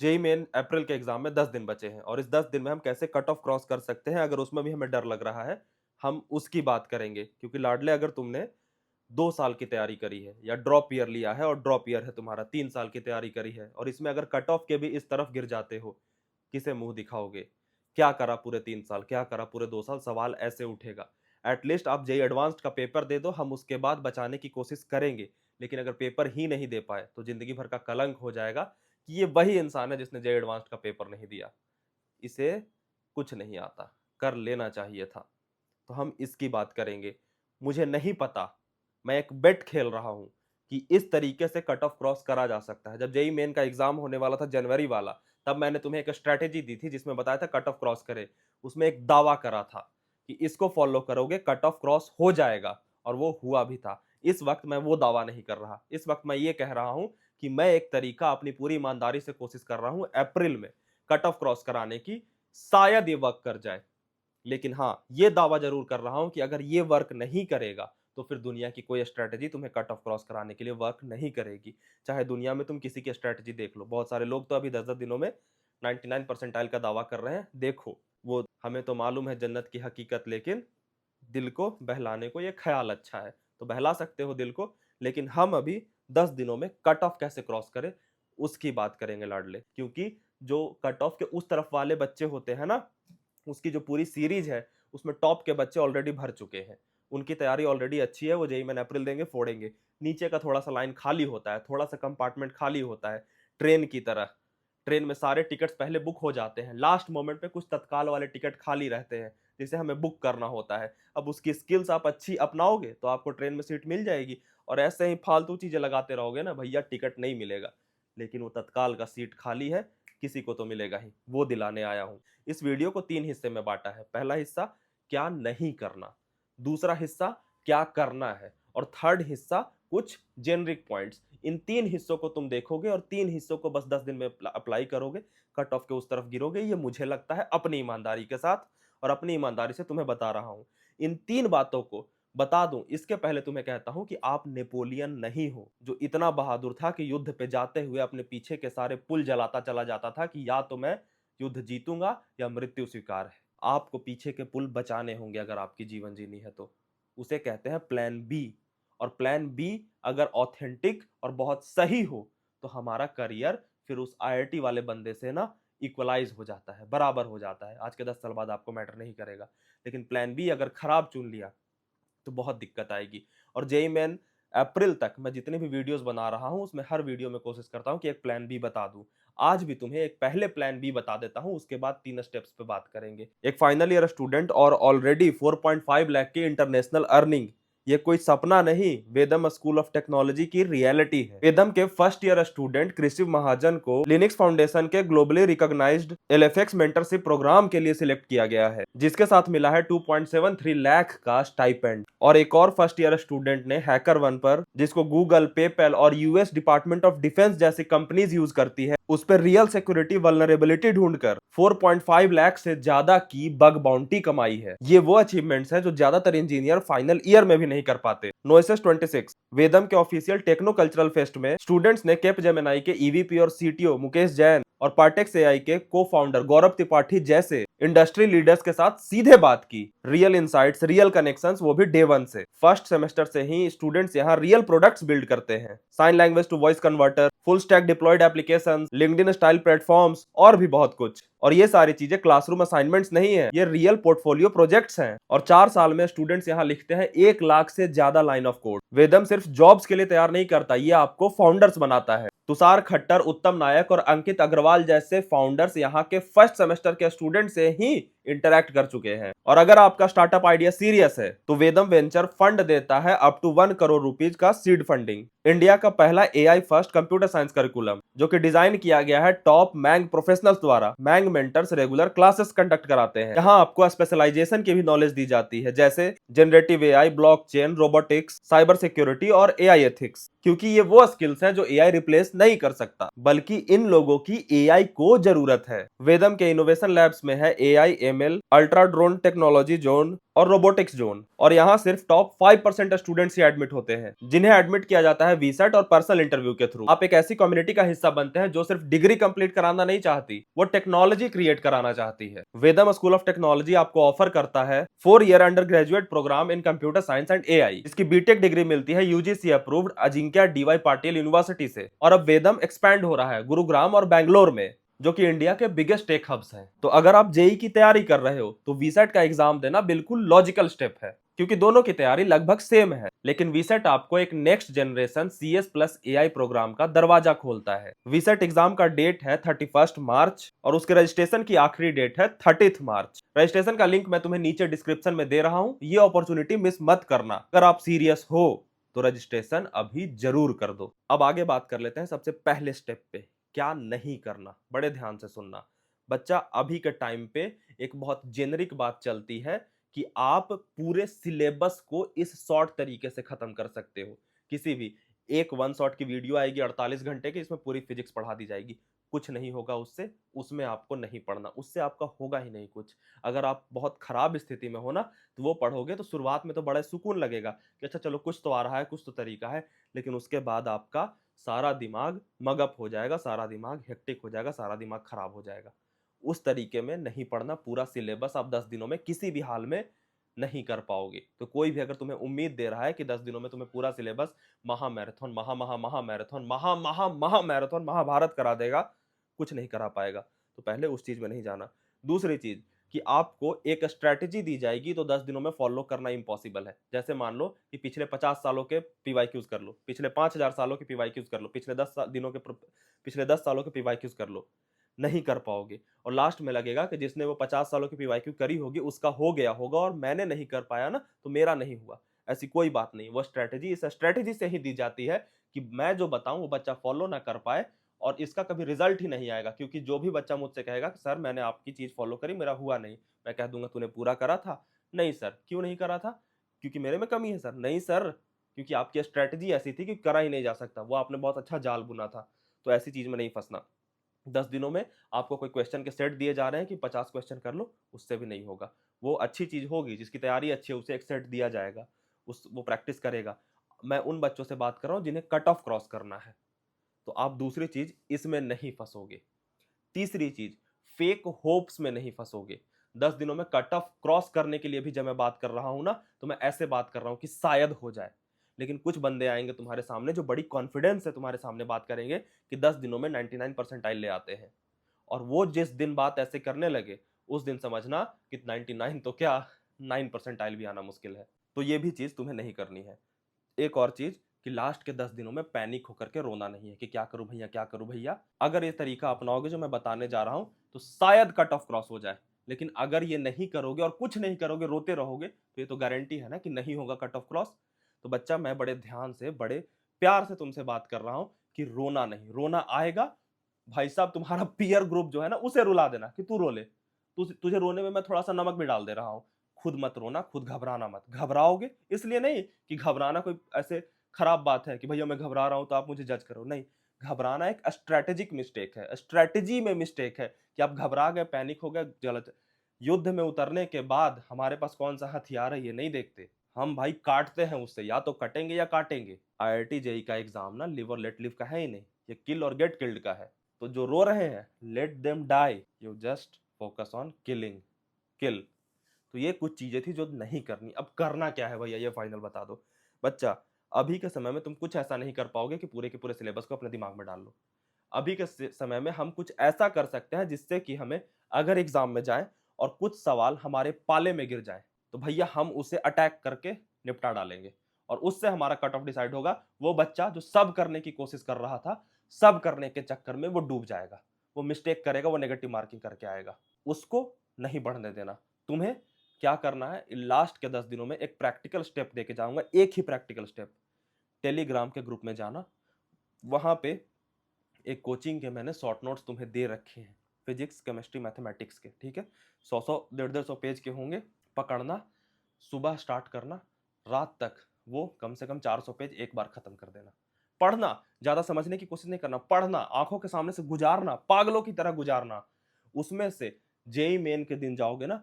JEE main अप्रैल के exam में 10 दिन बचे हैं और इस 10 दिन में हम कैसे कट ऑफ क्रॉस कर सकते हैं, अगर उसमें भी हमें डर लग रहा है, हम उसकी बात करेंगे। क्योंकि लाडले, अगर तुमने 2 साल की तैयारी करी है या ड्रॉप ईयर लिया है और ड्रॉप ईयर है तुम्हारा 3 साल की तैयारी करी है और इसमें अगर कट ऑफ के भी इस तरफ गिर जाते हो, किसे मुंह दिखाओगे? क्या करा पूरे 3 साल, क्या करा पूरे 2 साल? सवाल ऐसे उठेगा। एटलीस्ट आप जेईई एडवांस्ड का पेपर दे दो, हम उसके बाद बचाने की कोशिश करेंगे। लेकिन अगर पेपर ही नहीं दे पाए तो जिंदगी भर का कलंक हो जाएगा कि ये वही इंसान है जिसने जेईई एडवांस्ड का पेपर नहीं दिया। इसे कुछ नहीं आता, कर लेना चाहिए था। तो हम इसकी बात करेंगे। मुझे नहीं पता, मैं एक बेट खेल रहा हूं कि इस तरीके से कट ऑफ क्रॉस करा जा सकता है। जब जेईई मेन का एग्जाम होने वाला था जनवरी वाला, तब मैंने तुम्हें एक स्ट्रेटेजी दी थी जिसमें बताया था कट ऑफ क्रॉस करे। उसमें एक दावा करा था कि इसको फॉलो करोगे कट ऑफ क्रॉस हो जाएगा, और वो हुआ भी था। इस वक्त मैं वो दावा नहीं कर रहा। इस वक्त मैं ये कह रहा हूं कि मैं एक तरीका अपनी पूरी ईमानदारी से कोशिश कर रहा हूं अप्रैल में कट ऑफ क्रॉस कराने की। शायद ये वर्क कर जाए, लेकिन हाँ, ये दावा जरूर कर रहा हूं कि अगर ये वर्क नहीं करेगा तो फिर दुनिया की कोई स्ट्रेटेजी तुम्हें कट ऑफ क्रॉस कराने के लिए वर्क नहीं करेगी। चाहे दुनिया में तुम किसी की स्ट्रेटेजी देख लो, बहुत सारे लोग तो अभी 10-10 दिनों में 99 परसेंटाइल का दावा कर रहे हैं। देखो, वो हमें तो मालूम है जन्नत की हकीकत, लेकिन दिल को बहलाने को ये ख्याल अच्छा है, तो बहला सकते हो दिल को। लेकिन हम अभी 10 दिनों में कट ऑफ कैसे क्रॉस करें उसकी बात करेंगे लाडले। क्योंकि जो कट ऑफ के उस तरफ वाले बच्चे होते हैं ना, उसकी जो पूरी सीरीज है उसमें टॉप के बच्चे ऑलरेडी भर चुके हैं। उनकी तैयारी ऑलरेडी अच्छी है, वो जेईई मेन अप्रैल देंगे, फोड़ेंगे। नीचे का थोड़ा सा लाइन खाली होता है, थोड़ा सा कंपार्टमेंट खाली होता है, ट्रेन की तरह। ट्रेन में सारे टिकट्स पहले बुक हो जाते हैं, लास्ट मोमेंट पे कुछ तत्काल वाले टिकट खाली रहते हैं जिसे हमें बुक करना होता है। अब उसकी स्किल्स आप अच्छी अपनाओगे तो आपको ट्रेन में सीट मिल जाएगी, और ऐसे ही फालतू चीजें लगाते रहोगे ना भैया, टिकट नहीं मिलेगा। लेकिन वो तत्काल का सीट खाली है, किसी को तो मिलेगा ही, वो दिलाने आया हूं। इस वीडियो को 3 हिस्से में बांटा है। पहला हिस्सा क्या नहीं करना, दूसरा हिस्सा क्या करना है, और थर्ड हिस्सा कुछ जेनरिक पॉइंट्स। इन 3 हिस्सों को तुम देखोगे और 3 हिस्सों को बस 10 दिन में अप्लाई करोगे, कट ऑफ के उस तरफ गिरोगे। ये मुझे लगता है अपनी ईमानदारी के साथ, और अपनी ईमानदारी से तुम्हें बता रहा हूं। इन 3 बातों को बता दूं इसके पहले तुम्हें कहता हूं कि आप नेपोलियन नहीं हो, जो इतना बहादुर था कि युद्ध पे जाते हुए अपने पीछे के सारे पुल जलाता चला जाता था कि या तो मैं युद्ध जीतूंगा या मृत्यु स्वीकार है। आपको पीछे के पुल बचाने होंगे अगर आपकी जीवन जीनी है तो। उसे कहते हैं प्लान बी। और प्लान बी अगर ऑथेंटिक और बहुत सही हो तो हमारा करियर फिर उस आईआईटी वाले बंदे से ना इक्वलाइज हो जाता है, बराबर हो जाता है। आज के 10 साल बाद आपको मैटर नहीं करेगा। लेकिन प्लान बी अगर खराब चुन लिया तो बहुत दिक्कत आएगी। और जेईई मेन अप्रैल तक मैं जितने भी वीडियोस बना रहा हूं उसमें हर वीडियो में कोशिश करता हूं कि एक प्लान बी बता दूं। आज भी तुम्हें एक पहले प्लान बी बता देता हूं, उसके बाद 3 स्टेप्स पे बात करेंगे। एक फाइनल ईयर स्टूडेंट और ऑलरेडी 4.5 लाख की इंटरनेशनल अर्निंग, ये कोई सपना नहीं, वेदम स्कूल ऑफ टेक्नोलॉजी की रियलिटी है। वेदम के फर्स्ट ईयर स्टूडेंट कृषि महाजन को लिनक्स फाउंडेशन के ग्लोबली रिकॉग्नाइज्ड एलएफएक्स मेंटरशिप प्रोग्राम के लिए सिलेक्ट किया गया है, जिसके साथ मिला है 2.73 लाख का स्टाइपेंड। और एक और फर्स्ट ईयर स्टूडेंट ने हैकर वन पर, जिसको गूगल, पेपैल और यूएस डिपार्टमेंट ऑफ डिफेंस जैसी कंपनीज यूज करती है, उस पर रियल सिक्योरिटी वल्नरेबिलिटी ढूंढकर 4.5 लाख से ज्यादा की बग बाउंटी कमाई है। ये वो अचीवमेंट्स हैं जो ज्यादातर इंजीनियर फाइनल ईयर में भी नहीं कर पाते। नोएसिस 26 वेदम के ऑफिशियल टेक्नो कल्चरल फेस्ट में स्टूडेंट्स ने केप जेमिनाई के ईवीपी और सीटीओ मुकेश जैन और पार्टेक्स एआई के को फाउंडर गौरव त्रिपाठी जैसे इंडस्ट्री लीडर्स के साथ सीधे बात की। रियल इंसाइट्स, रियल कनेक्शंस, वो भी डे 1 से। फर्स्ट सेमेस्टर से ही स्टूडेंट्स यहाँ रियल प्रोडक्ट्स बिल्ड करते हैं। Sign language to voice converter, full stack deployed applications, LinkedIn style platforms और भी बहुत कुछ। और ये सारी चीजें क्लासरूम असाइनमेंट्स नहीं है, ये रियल पोर्टफोलियो प्रोजेक्ट्स हैं। और 4 साल में स्टूडेंट्स यहाँ लिखते हैं 1 लाख से ज्यादा लाइन ऑफ कोड। वेदम सिर्फ जॉब्स के लिए तैयार नहीं करता, ये आपको फाउंडर्स बनाता है। तुषार खट्टर, उत्तम नायक और अंकित अग्रवाल जैसे फाउंडर्स यहाँ के फर्स्ट सेमेस्टर के स्टूडेंट से ही इंटरैक्ट कर चुके हैं। और अगर आपका स्टार्टअप आइडिया सीरियस है तो वेदम वेंचर फंड देता है अप टू 1 करोड़ रुपीज का सीड फंडिंग। इंडिया का पहला AI first computer science curriculum, जो कि डिजाइन किया गया है टॉप मैंग प्रोफेशनल्स द्वारा। मैंग मेंटर्स रेगुलर क्लासेस कंडक्ट कराते हैं। यहाँ आपको स्पेशलाइजेशन की भी नॉलेज दी जाती है, जैसे generative AI, blockchain, robotics, cyber security और एआई एथिक्स। क्योंकि ये वो स्किल्स हैं जो एआई रिप्लेस नहीं कर सकता, बल्कि इन लोगों की एआई को जरूरत है। वेदम के इनोवेशन लैब्स में है AI, ML, ultra drone technology zone, और रोबोटिक्स जोन। और यहाँ सिर्फ टॉप 5% स्टूडेंट्स ही एडमिट होते हैं, जिन्हें एडमिट किया जाता है वीसेट और पर्सनल इंटरव्यू के थ्रू। आप एक ऐसी कम्युनिटी का हिस्सा बनते हैं जो सिर्फ डिग्री कंप्लीट कराना नहीं चाहती, वो टेक्नोलॉजी क्रिएट कराना चाहती है। वेदम स्कूल ऑफ टेक्नोलॉजी आपको ऑफर करता है 4 year undergraduate programme in computer science and AI, जिसकी बीटेक डिग्री मिलती है UGC approved Ajinkya D Y Patil university से। और अब वेदम एक्सपैंड हो रहा है गुरुग्राम और बैंगलोर में, जो कि इंडिया के बिगेस्ट टेक हब्स हैं। तो अगर आप जेई की तैयारी कर रहे हो तो वीसेट का एग्जाम देना बिल्कुल लॉजिकल स्टेप है, क्योंकि दोनों की तैयारी लगभग सेम है। लेकिन वीसेट आपको एक next generation CS plus AI programme का दरवाजा खोलता है। वीसेट एग्जाम का डेट है 31 मार्च और उसके रजिस्ट्रेशन की आखिरी डेट है 30 मार्च। रजिस्ट्रेशन का लिंक मैं तुम्हें नीचे डिस्क्रिप्शन में दे रहा हूं, ये अपॉर्चुनिटी मिस मत करना। अगर आप सीरियस हो तो रजिस्ट्रेशन अभी जरूर कर दो। अब आगे बात कर लेते हैं सबसे पहले स्टेप पे, क्या नहीं करना। बड़े ध्यान से सुनना बच्चा, अभी के टाइम पे एक बहुत जेनरिक बात चलती है कि आप पूरे सिलेबस को इस शॉर्ट तरीके से खत्म कर सकते हो। किसी भी एक वन शॉट की वीडियो आएगी 48 घंटे की, इसमें पूरी फिजिक्स पढ़ा दी जाएगी। कुछ नहीं होगा उससे, उसमें आपको नहीं पढ़ना, उससे आपका होगा ही नहीं कुछ। अगर आप बहुत खराब स्थिति में हो ना, तो वो पढ़ोगे तो शुरुआत में तो बड़ा सुकून लगेगा कि अच्छा चलो कुछ तो आ रहा है, कुछ तो तरीका है। लेकिन उसके बाद आपका सारा दिमाग मगअप हो जाएगा, सारा दिमाग हेक्टिक हो जाएगा, सारा दिमाग खराब हो जाएगा। उस तरीके में नहीं पढ़ना। पूरा सिलेबस आप 10 दिनों में किसी भी हाल में नहीं कर पाओगे। तो कोई भी अगर तुम्हें उम्मीद दे रहा है कि 10 दिनों में तुम्हें पूरा सिलेबस महा मैराथन, महा मैराथन, महा मैराथन, महाभारत करा देगा, कुछ नहीं करा पाएगा। तो पहले उस चीज में नहीं जाना। दूसरी चीज कि आपको एक स्ट्रेटेजी दी जाएगी तो 10 दिनों में फॉलो करना इंपॉसिबल है। जैसे मान लो कि पिछले 50 सालों के पीवाईक्यूज कर लो, पिछले 5000 सालों के पीवाईक्यूज कर लो, पिछले 10 सालों के पीवाईक्यूज कर लो, नहीं कर पाओगे। और लास्ट में लगेगा कि जिसने वो 50 सालों की पीवाईक्यू करी होगी उसका हो गया होगा और मैंने नहीं कर पाया ना, तो मेरा नहीं हुआ। ऐसी कोई बात नहीं। वो स्ट्रेटेजी इस स्ट्रेटेजी से ही दी जाती है कि मैं जो बताऊं वो बच्चा फॉलो ना कर पाए और इसका कभी रिजल्ट ही नहीं आएगा। क्योंकि जो भी बच्चा मुझसे कहेगा कि सर मैंने आपकी चीज फॉलो करी, मेरा हुआ नहीं, मैं कह दूंगा तूने पूरा करा था? नहीं सर। क्यों नहीं करा था? क्योंकि मेरे में कमी है सर। नहीं सर, क्योंकि आपकी स्ट्रेटेजी ऐसी थी कि करा ही नहीं जा सकता, वो आपने बहुत अच्छा जाल बुना था। तो ऐसी चीज में नहीं फंसना। 10 दिनों में आपको कोई क्वेश्चन के सेट दिए जा रहे हैं कि 50 क्वेश्चन कर लो, उससे भी नहीं होगा। वो अच्छी चीज होगी, जिसकी तैयारी अच्छी है उसे एक सेट दिया जाएगा, उस वो प्रैक्टिस करेगा। मैं उन बच्चों से बात कर रहा हूं जिन्हें कट ऑफ क्रॉस करना है। तो आप दूसरी चीज इसमें नहीं फंसोगे। तीसरी चीज, फेक होप्स में नहीं फंसोगे। 10 दिनों में कट ऑफ क्रॉस करने के लिए भी जब मैं बात कर रहा हूं ना, तो मैं ऐसे बात कर रहा हूं कि शायद हो जाए। लेकिन कुछ बंदे आएंगे तुम्हारे सामने जो बड़ी कॉन्फिडेंस से तुम्हारे सामने बात करेंगे कि 10 दिनों में 99 परसेंटाइल ले आते हैं। और वो जिस दिन बात ऐसे करने लगे, उस दिन समझना कि 99 तो क्या, 9 परसेंटाइल भी आना मुश्किल है। तो ये भी चीज तुम्हें नहीं करनी है। एक और चीज कि लास्ट के 10 दिनों में पैनिक होकर के रोना नहीं है कि क्या करूं भैया, क्या करूं भैया। अगर ये तरीका अपनाओगे जो मैं बताने जा रहा हूं, तो शायद कट ऑफ क्रॉस हो जाए। लेकिन अगर ये नहीं करोगे और कुछ नहीं करोगे, रोते रहोगे, तो ये तो गारंटी है ना कि नहीं होगा कट ऑफ क्रॉस। तो बच्चा, मैं बड़े ध्यान से, बड़े प्यार से तुमसे बात कर रहा हूं कि रोना नहीं। रोना आएगा भाई साहब, तुम्हारा पीयर ग्रुप जो है ना, उसे रुला देना कि तू रो ले। तुझे रोने में मैं थोड़ा सा नमक भी डाल दे रहा हूं। खुद मत रोना, खुद घबराना मत। घबराओगे इसलिए नहीं कि घबराना कोई ऐसे खराब बात है कि भैया मैं घबरा रहा हूं तो आप मुझे जज करो, नहीं। घबराना एक स्ट्रेटेजिक मिस्टेक है, स्ट्रेटेजी में मिस्टेक है कि आप घबरा गए, पैनिक हो गए, गलत। युद्ध में उतरने के बाद हमारे पास कौन सा हथियार है ये नहीं देखते हम भाई, काटते हैं उससे, या तो कटेंगे या काटेंगे। आईआईटी जेई का एग्जाम ना लिव और लेट लिव का है ही नहीं, ये किल और गेट किल्ड का है। तो जो रो रहे हैं, let them die, you just focus on killing, kill. तो ये कुछ चीजें थी जो नहीं करनी। अब करना क्या है भैया, ये फाइनल बता दो। बच्चा, अभी के समय में तुम कुछ ऐसा नहीं कर पाओगे कि पूरे के पूरे सिलेबस को अपने दिमाग में डाल लो। अभी के समय में हम कुछ ऐसा कर सकते हैं जिससे कि हमें अगर एग्जाम में जाए और कुछ सवाल हमारे पाले में गिर जाए, तो भैया हम उसे अटैक करके निपटा डालेंगे। और उससे हमारा कट ऑफ डिसाइड होगा। वो बच्चा जो सब करने की कोशिश कर रहा था, सब करने के चक्कर में वो डूब जाएगा, वो मिस्टेक करेगा, वो नेगेटिव मार्किंग करके आएगा। उसको नहीं बढ़ने देना। तुम्हें क्या करना है, लास्ट के 10 दिनों में एक प्रैक्टिकल स्टेप देके जाऊंगा, एक ही प्रैक्टिकल स्टेप। टेलीग्राम के ग्रुप में जाना, वहां पे एक कोचिंग के मैंने शॉर्ट नोट्स तुम्हें दे रखे हैं, फिजिक्स केमिस्ट्री मैथमेटिक्स के, ठीक है। 100 150 पेज के होंगे। पकड़ना, सुबह स्टार्ट करना, रात तक वो कम से कम 400 पेज एक बार खत्म कर देना। पढ़ना, ज्यादा समझने की कोशिश नहीं करना, पढ़ना, आंखों के सामने से गुजारना, पागलों की तरह गुजारना। उसमें से जेई मेन के दिन जाओगे ना,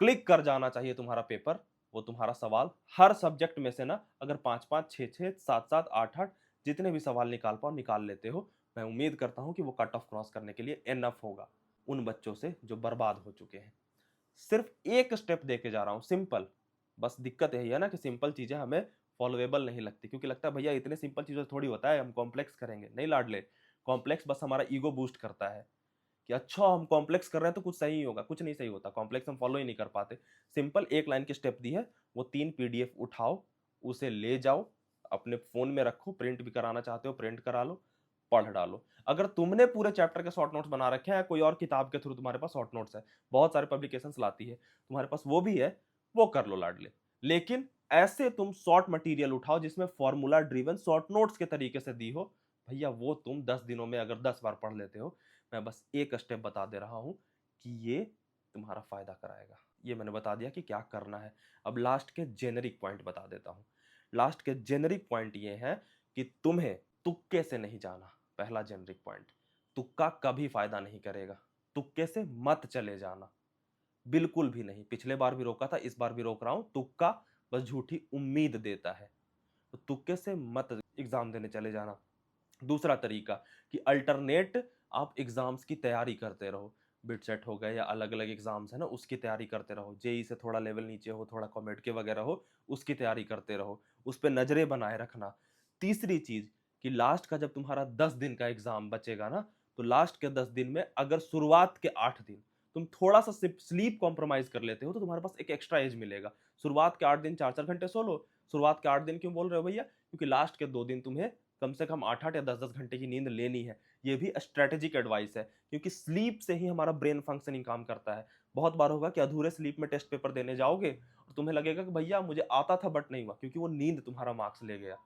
क्लिक कर जाना चाहिए तुम्हारा पेपर। वो तुम्हारा सवाल हर सब्जेक्ट में से ना अगर 5-5, 6-6, 7-7, 8-8 जितने भी सवाल निकाल पाओ निकाल लेते हो, मैं उम्मीद करता हूँ कि वो कट ऑफ क्रॉस करने के लिए इनफ होगा उन बच्चों से जो बर्बाद हो चुके हैं। सिर्फ एक स्टेप देके जा रहा हूँ, सिंपल। बस दिक्कत यही है ना कि सिंपल चीजें हमें फॉलोवेबल नहीं लगती, क्योंकि लगता है भैया इतने सिंपल चीजों से थोड़ी होता है, हम कॉम्प्लेक्स करेंगे। नहीं लाडले, कॉम्प्लेक्स बस हमारा ईगो बूस्ट करता है कि अच्छा हम कॉम्प्लेक्स कर रहे हैं तो कुछ सही ही होगा। कुछ नहीं सही होता, कॉम्प्लेक्स हम फॉलो ही नहीं कर पाते। सिंपल एक लाइन की स्टेप दी है, वो 3 पीडीएफ उठाओ, उसे ले जाओ, अपने फोन में रखो, प्रिंट भी कराना चाहते हो प्रिंट करा लो, पढ़ डालो। अगर तुमने पूरे चैप्टर के शॉर्ट नोट्स बना रखे हैं, कोई और किताब के थ्रू तुम्हारे पास शॉर्ट नोट्स है, बहुत सारे पब्लिकेशंस लाती है, तुम्हारे पास वो भी है, वो कर लो लाडले। लेकिन ऐसे तुम शॉर्ट मटेरियल उठाओ जिसमें फॉर्मूला ड्रिवन शॉर्ट नोट्स के तरीके से दी हो, भैया वो तुम 10 दिनों में अगर 10 बार पढ़ लेते हो, मैं बस एक स्टेप बता दे रहा हूं कि ये तुम्हारा फायदा कराएगा। ये मैंने बता दिया कि क्या करना है। अब लास्ट के जेनेरिक पॉइंट बता देता हूं। लास्ट के जेनेरिक पॉइंट ये है कि तुम्हें तुक्के से नहीं जाना। पहला जेनेरिक पॉइंट, तुक्का कभी फायदा नहीं करेगा। तुक्के से मत चले जाना, बिल्कुल भी नहीं। पिछले बार भी रोका था, इस बार भी रोक रहा हूं। तुक्का बस झूठी उम्मीद देता है, तो तुक्के से मत एग्जाम देने चले जाना। दूसरा तरीका कि अल्टरनेट आप एग्जाम्स की तैयारी करते रहो। बिट सेट हो गए या अलग अलग एग्जाम्स है ना, उसकी तैयारी करते रहो। जेई से थोड़ा लेवल नीचे हो, थोड़ा कॉमेड के वगैरह हो, उसकी तैयारी करते रहो, उस पर नजरें बनाए रखना। तीसरी चीज कि लास्ट का जब तुम्हारा 10 दिन का एग्जाम बचेगा ना, तो लास्ट के 10 दिन में अगर शुरुआत के 8 दिन तुम थोड़ा सा स्लीप कॉम्प्रोमाइज कर लेते हो, तो तुम्हारे पास एक एक्स्ट्रा एज मिलेगा। शुरुआत के 8 दिन 4-4 घंटे सो लो। शुरुआत के 8 दिन क्यों बोल रहे हो भैया? क्योंकि लास्ट के 2 दिन तुम्हें कम से कम 8-8 या 10-10 घंटे की नींद लेनी है। ये भी स्ट्रेटेजिक एडवाइस है, क्योंकि स्लीप से ही हमारा ब्रेन फंक्शनिंग काम करता है। बहुत बार होगा कि अधूरे स्लीप में टेस्ट पेपर देने जाओगे और तुम्हें लगेगा कि भैया मुझे आता था बट नहीं हुआ, क्योंकि वो नींद तुम्हारा मार्क्स ले गया।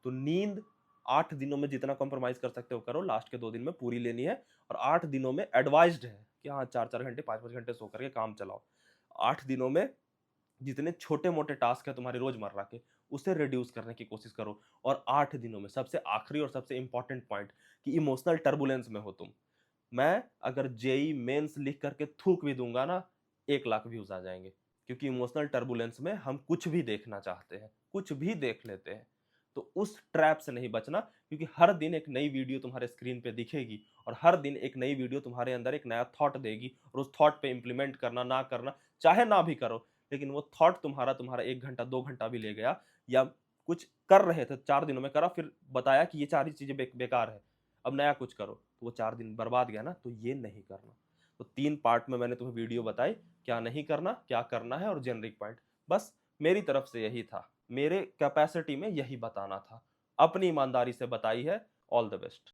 तो नींद 8 दिनों में जितना कॉम्प्रोमाइज कर सकते हो करो, लास्ट के 2 दिन में पूरी लेनी है। और 8 दिनों में एडवाइज्ड है कि हाँ 4-4 घंटे 5-5 घंटे सो करके काम चलाओ। 8 दिनों में जितने छोटे मोटे टास्क है तुम्हारे रोजमर्रा के, उसे रिड्यूस करने की कोशिश करो। और 8 दिनों में सबसे आखिरी और सबसे इंपॉर्टेंट पॉइंट कि इमोशनल टर्बुलेंस में हो तुम। मैं अगर जेई मेंस लिख करके थूक भी दूंगा ना, 1 लाख व्यूज आ जाएंगे, क्योंकि इमोशनल टर्बुलेंस में हम कुछ भी देखना चाहते हैं, कुछ भी देख लेते हैं। तो उस ट्रैप से नहीं बचना, क्योंकि हर दिन एक नई वीडियो तुम्हारे स्क्रीन पे दिखेगी और हर दिन एक नई वीडियो तुम्हारे अंदर एक नया थॉट देगी, और उस थॉट पे इंप्लीमेंट करना ना करना, चाहे ना भी करो, लेकिन वो थॉट तुम्हारा तुम्हारा 1 घंटा 2 घंटा भी ले गया, या कुछ कर रहे थे 4 दिनों में करा, फिर बताया कि ये 4 ही चीजें बेकार है, अब नया कुछ करो, तो वो 4 दिन बर्बाद गया ना। तो ये नहीं करना। तो 3 पार्ट में मैंने तुम्हें वीडियो बताई, क्या नहीं करना, क्या करना है, और जेनरिक पॉइंट। बस मेरी तरफ से यही था, मेरे कैपेसिटी में यही बताना था, अपनी ईमानदारी से बताई है। All the best.